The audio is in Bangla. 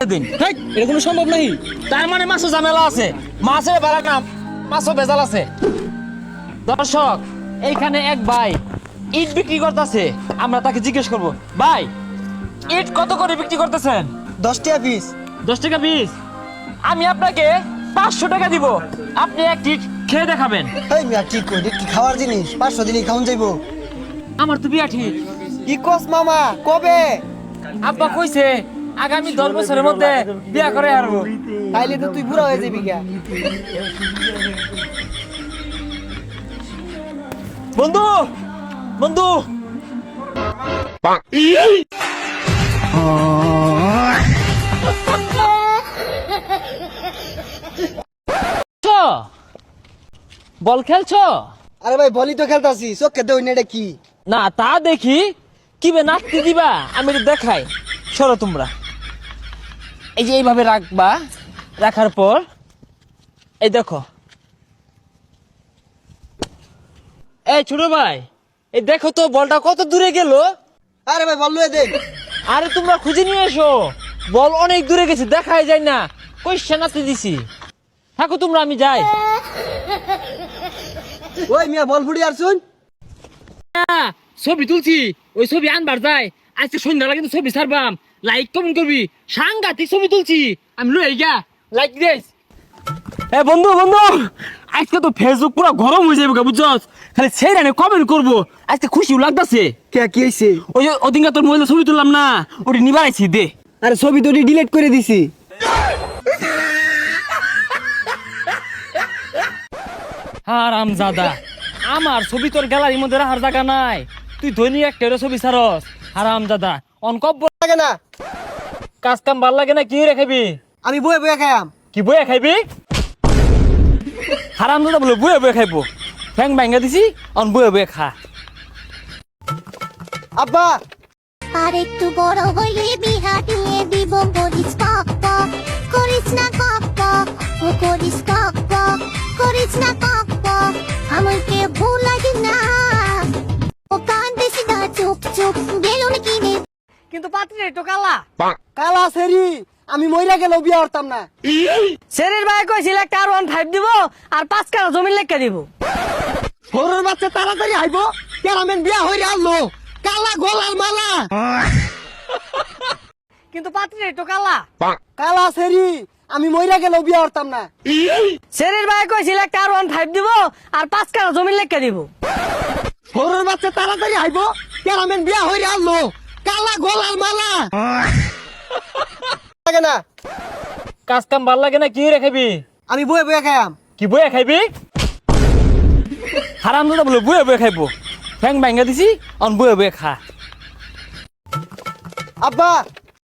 দিন এটা কোনো সম্ভব নাই। তার মানে মাছও ঝামেলা আছে, মাছের বেলা নাম মাছও ভেজাল আছে। দর্শক, এইখানে এক ভাই ইট বিক্রি করতেছে, আমরা তাকে জিজ্ঞেস করব, ভাই ইট কত করে বিক্রি করতেছেন? 10 টাকা পিস। 10 টাকা পিস। আমি আপনাকে 500 টাকা দিব, আপনি এক ইট খেয়ে দেখাবেন। এই মিয়া কি কই, কি খাওয়ার জিনিস 500 দিনই খাওন যাইবো? আমার তো বিয়া ঠিক। কি কস মামা, কবে? আব্বা কইছে আগামী 10 বছরের মধ্যে বিয়া করে হারবো। তাইলে তো তুই বুড়া হয়ে যাবি গা। বন্ধু বন্ধু বল খেলছো? আরে ভাই বলি তো খেলতাছি, চোখে দেই না, এটা কি? না তা দেখি কিবে নাচতে দিবা, আমি এটা দেখাই। সরো তোমরা, এই যে এইভাবে রাখবা, রাখার পর এই দেখো, এই ছোট ভাই এই দেখো তো বলটা কত দূরে গেল। আরে ভাই বল লয়ে দে। আরে তোমরা খুঁজে নিয়ে এসো, বল অনেক দূরে গেছে, দেখাই যায় না, কই সেনাতে দিছি। থাকো তোমরা, আমি যাই। ওই মিয়া বল ফুড়ি আর শুন। ছবি তুলছি, ওই ছবি আনবার যাই, আজকে সন্ধ্যাবেলা কিন্তু ছবি ছাড়বাম, লাইক কমেন্ট করবি, সাংঘাতিক ছবি তুলছি আমি, লই গা লাইক দিস। এ বন্ধু বন্ধু, আজকে তো ফেসবুক পুরো গরম হয়ে যাবে, বুঝছস? খালি সেই রানে কমেন্ট করবো, আজকে খুশিও লাগতাছে। কে কি হইছে? ওই যে ওদিনকে তোর মোবাইলে ছবি তুললাম না, ওটি নিবারাইছি দে। আরে ছবি তো ডিলিট করে দিছি। হারামজাদা, আমার ছবি তোর গ্যালারির মধ্যে রাখার জায়গা নাই, তুই ধনী একটা ছবি ছাড়স। হারামজাদা, অনকব্য লাগে না, কাজ কাম ভাল লাগে না, কি রেখাবি? আমি বয়ে বয়ে খাইয়াম। কি বইয়া খাইবি? হারামজাদা বলে বইয়া বইয়া খাইবো, ফ্যাং ভাঙ্গা দিছি, অন বইয়া বইয়া খা। আব্বা আর একটু বড় হইলে বিহা দিয়ে দিব, করিস কক কক, করিস না কক কক, ও করিস কক কক, করিস না কক কক, আমাকে ভুল লাগে না, ও কান্দিস না, চুপ চুপ বেলুন কিনে। কিন্তু পাত্রী একটু কালা কালা সেরি, আমি মইরা গেলেও বিয়া করতাম না। শরীর ভাই কইছিল একটা R15 দিব আর 5 কাঠা জমি লেখা দিব। সরুর বাচ্চা তাড়াতাড়ি আইব, কেরামেন বিয়া হইরে আনলো, কালা গোলাল মালা। কিন্তু পাত্রী একটু কালা কালা সেরি, আমি মইরা গেলেও বিয়া করতাম না। শরীর ভাই কইছিল একটা R15 দিব আর 5 কাঠা জমি লেখা দিব। সরুর বাচ্চা তাড়াতাড়ি আইব, কেরামেন বিয়া হইরে আনলো, কালা গোলাল মালা। লাগে না, কাজ কাম ভাল লাগে না, কি রেখাবি? আমি বয়ে বয়ে খাইয়াম। কি বইয়া খাইবি? হারামজাদা বলে বইয়া বইয়া খাইবো, ফ্যাং ভাঙ্গা দিছি, অন বইয়া বইয়া খা। আব্বা